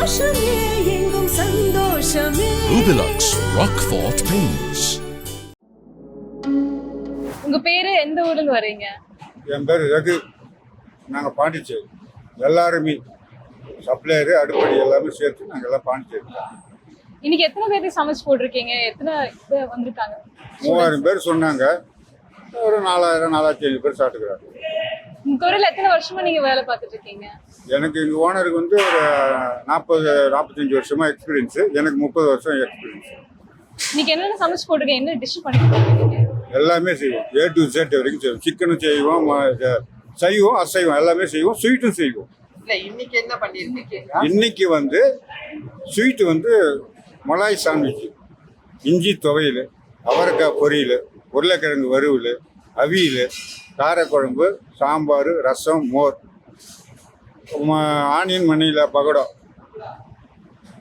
சந்தோஷமே எங்கும் சந்தோஷமே. Rubilux Rockfort Paints. உங்க பேரு எந்த ஊர்ல இருந்து வரீங்க? என் பேர் ரகு. நாங்கள் பாண்டிச்சேரி. எல்லாருமே சப்ளையரு அடுப்படி எல்லாமே சேர்த்து நாங்கள் எல்லாம் பாண்டிச்சேரி. இன்னைக்கு எத்தனை பேருக்கு சமைச்சு போட்டிருக்கீங்க? எத்தனை பேர் வந்திருக்காங்க? 3000 பேர் சொன்னாங்க. ஒரு 4000-4500 பேர் சாப்பிட்டுக்கிறாங்க. உங்க துறையில எத்தனை வருஷமா நீங்க வேலை பார்த்துட்டு இருக்கீங்க? எனக்கு எங்கள் ஓனருக்கு வந்து ஒரு 40-45 வருஷமா எக்ஸ்பீரியன்ஸு. எனக்கு 30 வருஷம் எக்ஸ்பீரியன்ஸ். இன்னைக்கு என்னென்ன சமைச்சு போட்டிருக்கீங்க? என்ன டிஷ் பண்ணி போட்டிருக்கீங்க? எல்லாமே செய்வோம். A to Z வரைக்கும் செய்வோம். சிக்கனும் செய்வோம், சைவம் அசைவம் எல்லாமே செய்வோம். ஸ்வீட்டும் செய்வோம். இன்னைக்கு என்ன பண்ணிருக்கீங்க? இன்னைக்கு வந்து ஸ்வீட்டு வந்து மலாய் சாண்ட்விச், இஞ்சி துவையல், அவரைக்காய் பொரியல், உருளைக்கிழங்கு வறுவல், அவியல், காரக்குழம்பு, சாம்பார், ரசம், மோர், ஆனியன் மணியில் பகடம்,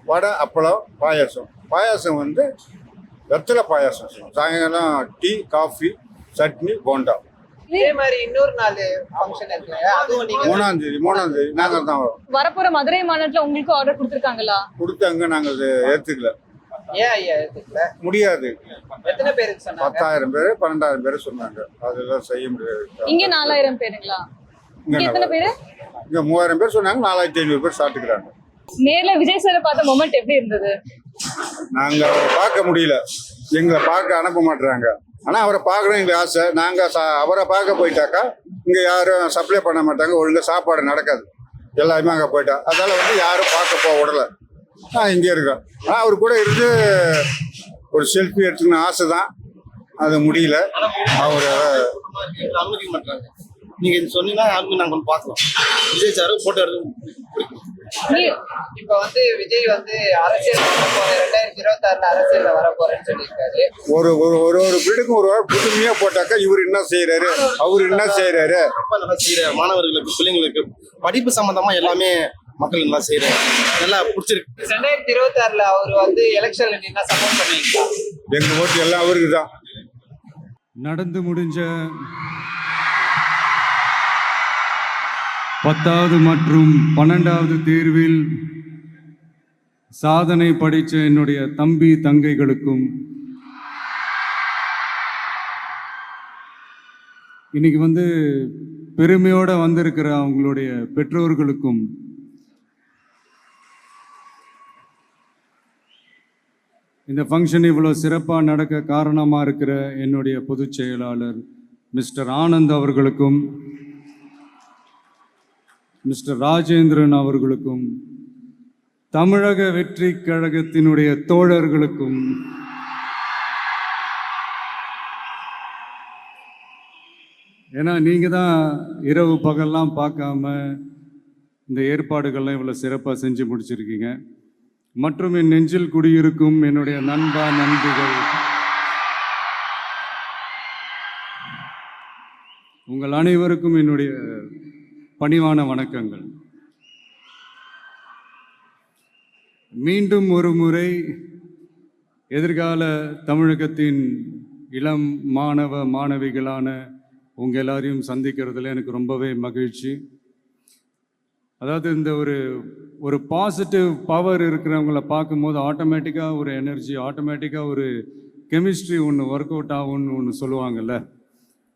வடை, அப்பளம், பாயாசம். பாயாசம் வந்து வெத்தலை பாயாசம் செய்வோம். சாயங்காலம் டீ, காஃபி, சட்னி, போண்டா. இதே மாதிரி இன்னொரு நாள் ஃபங்க்ஷன் இருக்கு, அதுவும் நீங்க 3ஆம் தேதி நாங்கள் தான் வரோம். வரப்போற மதுரை மாநாட்டுல உங்களுக்கு ஆர்டர் கொடுத்துருக்காங்களா? கொடுத்தாங்க, நாங்கள் ஏற்றுக்கல. ஏன் ஐயா எடுத்துக்கல? முடியாது. எத்தனை பேருக்கு சொன்னாங்க? 10,000 பேர் 12,000 பேர் சொன்னாங்க. அதெல்லாம் செய்ய முடியாது. இங்க 4000 பேருங்களா? இங்க எத்தனை பேரு? இங்க 3000 பேர் சொன்னாங்க. 4500 பேர் சாப்பிட்டுக்கிறாங்க. நேர்ல விஜய் சார் பார்த்த மொமெண்ட் எப்படி இருந்தது? நாங்க அவரை பார்க்க முடியல, எங்களை பார்க்க அனுப்ப மாட்டுறாங்க. ஆனா அவரை பார்க்கணும் எங்களுக்கு ஆசை. நாங்க அவரை பார்க்க போயிட்டாக்கா இங்க யாரும் சப்ளை பண்ண மாட்டாங்க, ஒழுங்கா சாப்பாடு நடக்காது. எல்லாருமே அங்கே போயிட்டா, அதனால வந்து யாரும் பார்க்க போக விடல. நான் இங்கே இருக்கேன். ஆனால் அவர் கூட இருந்து ஒரு செல்ஃபி எடுத்துக்கணும் ஆசை தான், அது முடியல. அவர் அனுமதிக்க மாட்டாங்க. நீங்க இது சொன்னீங்கன்னா யாருமே நாங்க வந்து பார்க்கலாம். விஜய் சார் போட்டோ எடுத்து இப்ப வந்து விஜய் வந்து அரசியல் வர போற 2026 அரசியல்ல வர போறேன்னு சொல்லியிருக்காரு. ஒரு ஒரு ஒரு ஒரு வீடுக்கும் ஒரு புதுமையா போட்டாக்கா இவர் என்ன செய்யறாரு, அவர் என்ன செய்யறாரு. ரொம்ப நல்லா செய்யற மாணவர்களுக்கு, பிள்ளைங்களுக்கு படிப்பு சம்பந்தமா எல்லாமே மக்கள் நல்லா செய்யறாரு. நல்லா பிடிச்சிருக்கு. 2026 அவர் வந்து எலெக்ஷன்ல நின்னா சப்போர்ட் பண்ணுவீங்களா? எங்க ஓட்டு எல்லாம் அவருக்கு தான். நடந்து முடிஞ்ச 10வது மற்றும் 12வது தேர்வில் சாதனை படைத்த என்னுடைய தம்பி தங்கைகளுக்கும், இன்னைக்கு வந்து பெருமையோடு வந்திருக்கிற அவங்களுடைய பெற்றோர்களுக்கும், இந்த ஃபங்க்ஷன் இவ்வளோ சிறப்பாக நடக்க காரணமாக இருக்கிற என்னுடைய பொதுச் செயலாளர் மிஸ்டர் ஆனந்த் அவர்களுக்கும், மிஸ்டர் ராஜேந்திரன் அவர்களுக்கும், தமிழக வெற்றி கழகத்தினுடைய தோழர்களுக்கும், ஏன்னா நீங்கள் தான் இரவு பகல்லாம் பார்க்காம இந்த ஏற்பாடுகள்லாம் இவ்வளோ சிறப்பாக செஞ்சு முடிச்சிருக்கீங்க. மற்றும் என் நெஞ்சில் குடியிருக்கும் என்னுடைய நண்பிகள், உங்கள் அனைவருக்கும் என்னுடைய பணிவான வணக்கங்கள். மீண்டும் ஒரு முறை எதிர்கால தமிழகத்தின் இளம் மாணவ மாணவிகளான உங்கள் எல்லாரையும் சந்திக்கிறதுல எனக்கு ரொம்பவே மகிழ்ச்சி. அதாவது இந்த ஒரு பாசிட்டிவ் பவர் இருக்கிறவங்கள பார்க்கும்போது ஆட்டோமேட்டிக்காக ஒரு எனர்ஜி, ஆட்டோமேட்டிக்காக ஒரு கெமிஸ்ட்ரி ஒன்று ஒர்க் அவுட் ஆகும்னு ஒன்று சொல்லுவாங்கள்ல,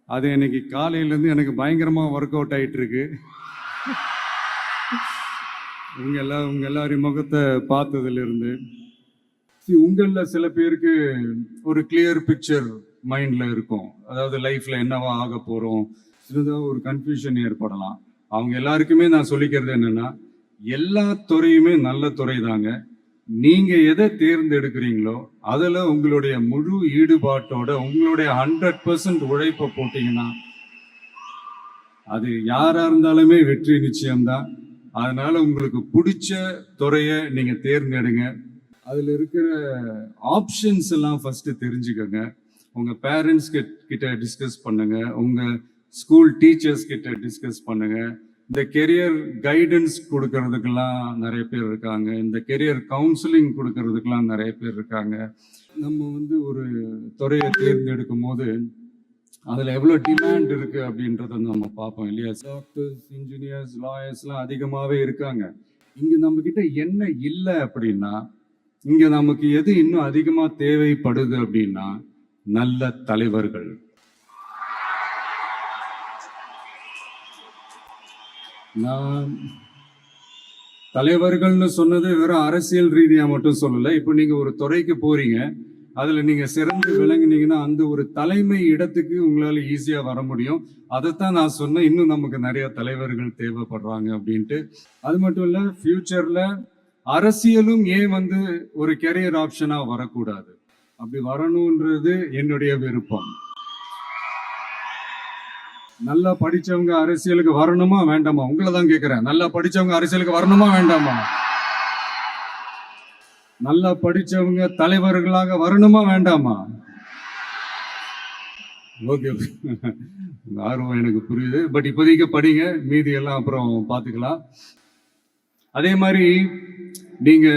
அது இன்னைக்கு காலையிலேருந்து எனக்கு பயங்கரமாக ஒர்க் அவுட் ஆகிட்டுருக்கு. உங்கள் எல்லாரையும் முகத்தை பார்த்ததுலேருந்து உங்களில் சில பேருக்கு ஒரு கிளியர் பிக்சர் மைண்டில் இருக்கும். அதாவது லைஃப்பில் என்னவா ஆக போகிறோம், சின்னதாக ஒரு கன்ஃபியூஷன் ஏற்படலாம். அவங்க எல்லாருக்குமே நான் சொல்லிக்கிறது என்னென்னா, எல்லா துறையுமே நல்ல துறை தாங்க. நீங்கள் எதை தேர்ந்தெடுக்கிறீங்களோ அதில் உங்களுடைய முழு ஈடுபாட்டோட உங்களுடைய 100% உழைப்பை போட்டிங்கன்னா அது யாராக இருந்தாலுமே வெற்றி நிச்சயம்தான். அதனால் உங்களுக்கு பிடிச்ச துறையை நீங்கள் தேர்ந்தெடுங்க. அதில் இருக்கிற ஆப்ஷன்ஸ் எல்லாம் ஃபஸ்ட்டு தெரிஞ்சுக்கோங்க. உங்கள் பேரண்ட்ஸ் கிட்ட டிஸ்கஸ் பண்ணுங்கள், உங்கள் ஸ்கூல் டீச்சர்ஸ் கிட்ட டிஸ்கஸ் பண்ணுங்கள். இந்த கெரியர் கைடன்ஸ் கொடுக்கறதுக்கெல்லாம் நிறைய பேர் இருக்காங்க. இந்த கெரியர் கவுன்சிலிங் கொடுக்கறதுக்கெல்லாம் நிறைய பேர் இருக்காங்க. நம்ம வந்து ஒரு துறையை தேர்ந்தெடுக்கும் போது அதில் எவ்வளோ டிமாண்ட் இருக்குது அப்படின்றத நம்ம பார்ப்போம் இல்லையா. டாக்டர்ஸ், இன்ஜினியர்ஸ், லாயர்ஸ்லாம் அதிகமாகவே இருக்காங்க. இங்க நம்ம கிட்ட என்ன இல்லை அப்படின்னா, இங்க நமக்கு எது இன்னும் அதிகமா தேவைப்படுது அப்படின்னா நல்ல தலைவர்கள். நான் தலைவர்கள்னு சொன்னது வெறும் அரசியல் ரீதியா மட்டும் சொல்லல. இப்போ நீங்க ஒரு துறைக்கு போறீங்க, அதுல நீங்க சிறந்து விளங்குனீங்கன்னா அந்த ஒரு தலைமை இடத்துக்கு உங்களால ஈஸியா வர முடியும். அதைத்தான் நான் சொன்னேன், இன்னும் நமக்கு நிறைய தலைவர்கள் தேவைப்படுறாங்க அப்படின்ட்டு. அது மட்டும் இல்ல, ஃபியூச்சர்ல அரசியலும் ஏன் ஒரு கெரியர் ஆப்ஷனா வரக்கூடாது, அப்படி வரணும்ன்றது என்னுடைய விருப்பம். நல்லா படிச்சவங்க அரசியலுக்கு வரணுமா வேண்டாமா? உங்களை தான் கேட்கிறேன். நல்லா படிச்சவங்க அரசியலுக்கு வரணுமா வேண்டாமா? நல்லா படிச்சவங்க தலைவர்களாக வரணுமா வேண்டாமா? ஓகே, ஆர்வம் எனக்கு புரியுது. பட் இப்போதைக்கு படிங்க, மீதி எல்லாம் அப்புறம் பார்த்துக்கலாம். அதே மாதிரி நீங்க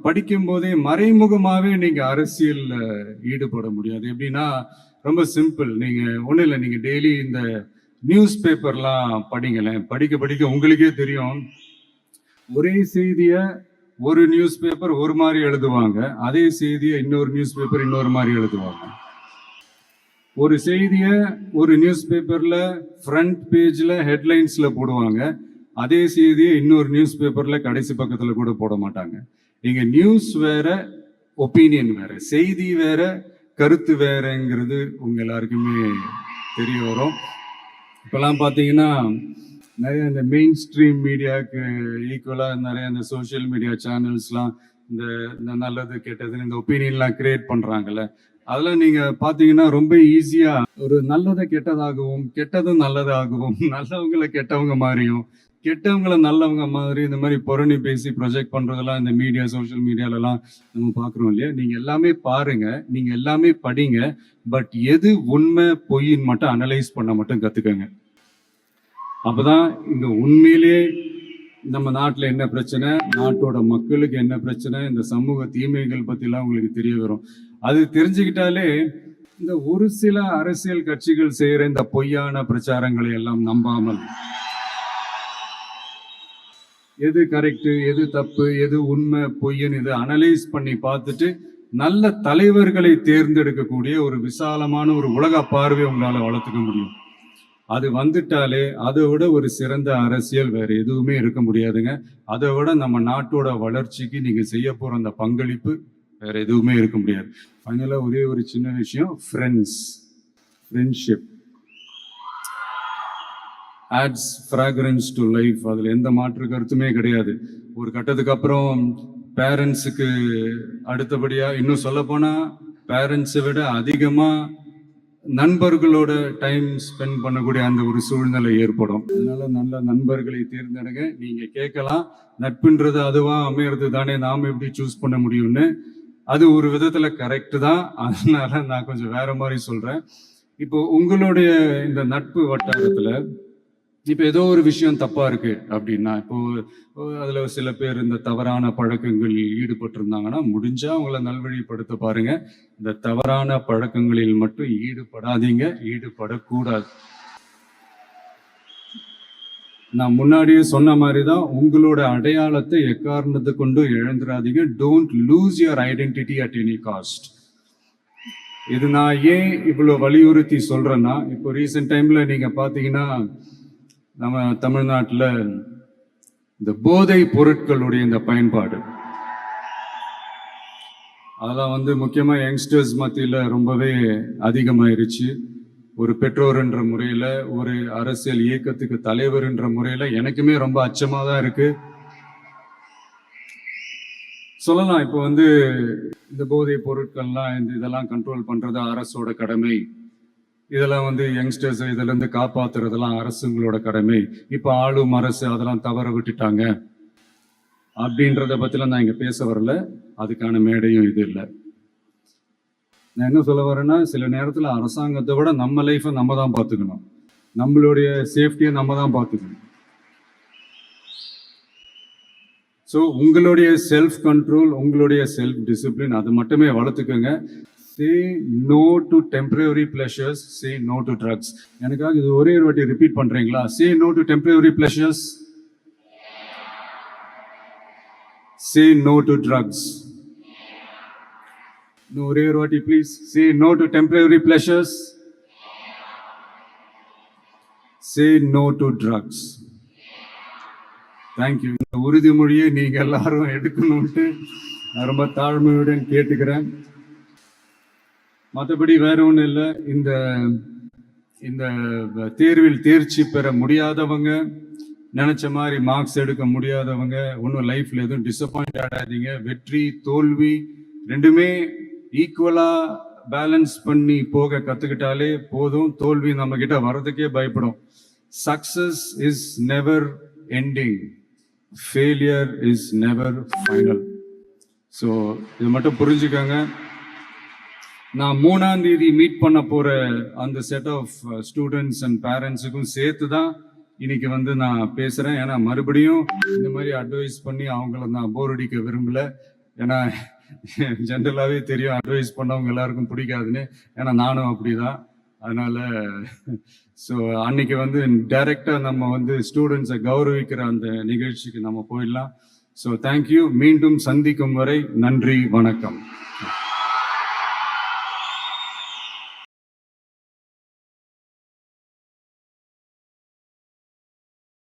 படிக்கும் போதே மறைமுகமாவே நீங்க அரசியல்ல ஈடுபட முடியாது. எப்படின்னா ரொம்ப சிம்பிள். நீங்க ஒன்றும் இல்லை, நீங்க டெய்லி இந்த நியூஸ் பேப்பர்லாம் படிங்களேன். படிக்க படிக்க உங்களுக்கே தெரியும், ஒரே செய்திய ஒரு நியூஸ் பேப்பர் ஒரு மாதிரி எழுதுவாங்க, அதே செய்தியை இன்னொரு நியூஸ் பேப்பர் இன்னொரு மாதிரி எழுதுவாங்க. ஒரு செய்திய ஒரு நியூஸ் பேப்பர்ல ஃப்ரண்ட் பேஜ்ல ஹெட்லைன்ஸ்ல போடுவாங்க, அதே செய்தியை இன்னொரு நியூஸ் பேப்பர்ல கடைசி பக்கத்துல கூட போட மாட்டாங்க. நீங்க நியூஸ் வேற, ஒப்பீனியன் வேற, செய்தி வேற, கருத்து வேறங்கிறது உங்க எல்லாருக்குமே தெரிய வரும். இப்பெல்லாம் பார்த்தீங்கன்னா நிறைய இந்த மெயின் ஸ்ட்ரீம் மீடியாவுக்கு ஈக்குவலாக நிறைய இந்த சோஷியல் மீடியா சேனல்ஸ்லாம் இந்த நல்லது கெட்டதுன்னு இந்த ஒப்பீனியன்லாம் கிரியேட் பண்ணுறாங்கல்ல, அதெல்லாம் நீங்கள் பார்த்தீங்கன்னா ரொம்ப ஈஸியாக ஒரு நல்லதை கெட்டதாகவும் கெட்டதும் நல்லதாகவும் நல்லவங்களை கெட்டவங்க மாதிரியும் கெட்டவங்களை நல்லவங்க மாதிரி இந்த மாதிரி புரணி பேசி ப்ரொஜெக்ட் பண்ணுறதெல்லாம் இந்த மீடியா சோஷியல் மீடியாலலாம் நம்ம பார்க்குறோம் இல்லையா. நீங்கள் எல்லாமே பாருங்க, நீங்கள் எல்லாமே படிங்க, பட் எது உண்மை பொய்ன்னு மட்டும் அனலைஸ் பண்ண மட்டும் கற்றுக்கங்க. அப்போதான் இந்த உண்மையிலேயே நம்ம நாட்டில் என்ன பிரச்சனை, நாட்டோட மக்களுக்கு என்ன பிரச்சனை, இந்த சமூக தீமைகள் பற்றிலாம் உங்களுக்கு தெரிய வரும். அது தெரிஞ்சுக்கிட்டாலே இந்த ஒரு சில அரசியல் கட்சிகள் செய்கிற இந்த பொய்யான பிரச்சாரங்களை எல்லாம் நம்பாமல் எது கரெக்டு, எது தப்பு, எது உண்மை பொய்ன்னு இது அனலைஸ் பண்ணி பார்த்துட்டு நல்ல தலைவர்களை தேர்ந்தெடுக்கக்கூடிய ஒரு விசாலமான ஒரு உலக பார்வை உங்களால் வளர்த்துக்க முடியும். அது வந்துட்டாலே அதை விட ஒரு சிறந்த அரசியல் வேற எதுவுமே இருக்க முடியாதுங்க. அதை விட நம்ம நாட்டோட வளர்ச்சிக்கு நீங்க செய்ய போற அந்த பங்களிப்பு வேற எதுவுமே இருக்க முடியாது. ஃபைனலா ஒரே ஒரு சின்ன விஷயம், friendship adds fragrance to life. அதில் எந்த மாற்று கருத்துமே கிடையாது. ஒரு கட்டத்துக்கு அப்புறம் பேரண்ட்ஸுக்கு அடுத்தபடியாக, இன்னும் சொல்ல போனால் பேரண்ட்ஸை விட அதிகமாக நண்பர்களோட டைம் ஸ்பெண்ட் பண்ணக்கூடிய அந்த ஒரு சூழ்நிலை ஏற்படும். அதனால நல்ல நண்பர்களை தேர்ந்தெடுங்க. நீங்கள் கேட்கலாம், நட்புன்றது அதுவாக அமையிறது தானே, நாம் எப்படி சூஸ் பண்ண முடியும்னு. அது ஒரு விதத்தில் கரெக்டு தான். அதனால நான் கொஞ்சம் வேற மாதிரி சொல்கிறேன். இப்போ உங்களுடைய இந்த நட்பு வட்டாரத்தில் இப்போ ஏதோ ஒரு விஷயம் தப்பா இருக்கு அப்படின்னா, இப்போ அதுல சில பேர் இந்த தவறான பழக்கங்களில் ஈடுபட்டிருந்தாங்கன்னா முடிஞ்சா அவங்கள நல்வழிப்படுத்த பாருங்க. இந்த தவறான பழக்கங்களில் மட்டும் ஈடுபடாதீங்க, ஈடுபடக்கூடாது. நான் முன்னாடியே சொன்ன மாதிரி தான், உங்களோட அடையாளத்தை எக்காரணத்தை கொண்டு இழந்துடாதீங்க. Don't lose your identity at any cost. இது நான் ஏன் இவ்வளோ வலியுறுத்தி சொல்றேன்னா, இப்போ ரீசெண்ட் டைம்ல நீங்க பாத்தீங்கன்னா நம்ம தமிழ்நாட்டில் இந்த போதை பொருட்களுடைய இந்த பயன்பாடு அதெல்லாம் முக்கியமா யங்ஸ்டர்ஸ் மத்தியில் ரொம்பவே அதிகமாயிருச்சு. ஒரு பெற்றோர் என்ற முறையில், ஒரு அரசியல் இயக்கத்துக்கு தலைவர் என்ற முறையில் எனக்குமே ரொம்ப அச்சமாக தான் இருக்கு. சொல்லலாம், இப்போ இந்த போதை பொருட்கள்லாம் இதெல்லாம் கண்ட்ரோல் பண்றது அரசோட கடமை, இதெல்லாம் யங்ஸ்டர்ஸ் இதுல இருந்து காப்பாத்துறதெல்லாம் அரசுங்களோட கடமை. இப்ப ஆளும் அரசு அதெல்லாம் தவற விட்டுட்டாங்க அப்படின்றத பத்திலாம் நான் இங்க பேச வரல. அதுக்கான மேடையும் இது இல்லை. நான் என்ன சொல்ல வரேன்னா, சில நேரத்துல அரசாங்கத்தை விட நம்ம லைஃபை நம்ம தான் பார்த்துக்கணும், நம்மளுடைய சேஃப்டியை நம்ம தான் பார்த்துக்கணும். ஸோ உங்களுடைய செல்ஃப் கண்ட்ரோல், உங்களுடைய செல்ஃப் டிசிப்ளின் அது மட்டுமே வளர்த்துக்கோங்க. Say no to temporary pleasures, say no to drugs. எனக்காக இது ஒரே ஒரு வாட்டி ரிப்பீட் பண்றீங்களா? Say no to temporary pleasures. Say no to drugs. No, ஒரே ஒரு வாட்டி please. Say no to temporary pleasures. Say no to drugs. Thank you. இந்த உறுதிமொழியை நீங்க எல்லாரும் எடுக்கணும்ட்டு நான் ரொம்ப தாழ்மையுடன் கேட்டுக்கிறேன். மற்றபடி வேற ஒன்றும் இல்லை. இந்த தேர்வில் தேர்ச்சி பெற முடியாதவங்க, நினைச்ச மாதிரி மார்க்ஸ் எடுக்க முடியாதவங்க ஒன்றும் லைஃப்ல எதுவும் டிசப்பாயிண்ட் ஆகாதீங்க. வெற்றி தோல்வி ரெண்டுமே ஈக்குவலா பேலன்ஸ் பண்ணி போக கத்துக்கிட்டாலே போதும். தோல்வி நம்ம கிட்ட வர்றதுக்கே பயப்படும். Success is never ending, failure is never final. So இது மட்டும் புரிஞ்சுக்கோங்க. நான் 3ஆம் தேதி மீட் பண்ண போற அந்த செட் ஆஃப் ஸ்டூடெண்ட்ஸ் அண்ட் பேரண்ட்ஸுக்கும் சேர்த்து தான் இன்னைக்கு வந்து நான் பேசுறேன். ஏன்னா மறுபடியும் இந்த மாதிரி அட்வைஸ் பண்ணி அவங்கள நான் போர் அடிக்க விரும்பல. ஏன்னா ஜென்ரலாகவே தெரியும் அட்வைஸ் பண்ணவங்க எல்லாருக்கும் பிடிக்காதுன்னு. ஏன்னா நானும் அப்படிதான். அதனால ஸோ அன்னைக்கு வந்து டைரக்டா நம்ம வந்து ஸ்டூடெண்ட்ஸை கௌரவிக்கிற அந்த நிகழ்ச்சிக்கு நம்ம போயிடலாம். So thank you. மீண்டும் சந்திக்கும் வரை நன்றி, வணக்கம்.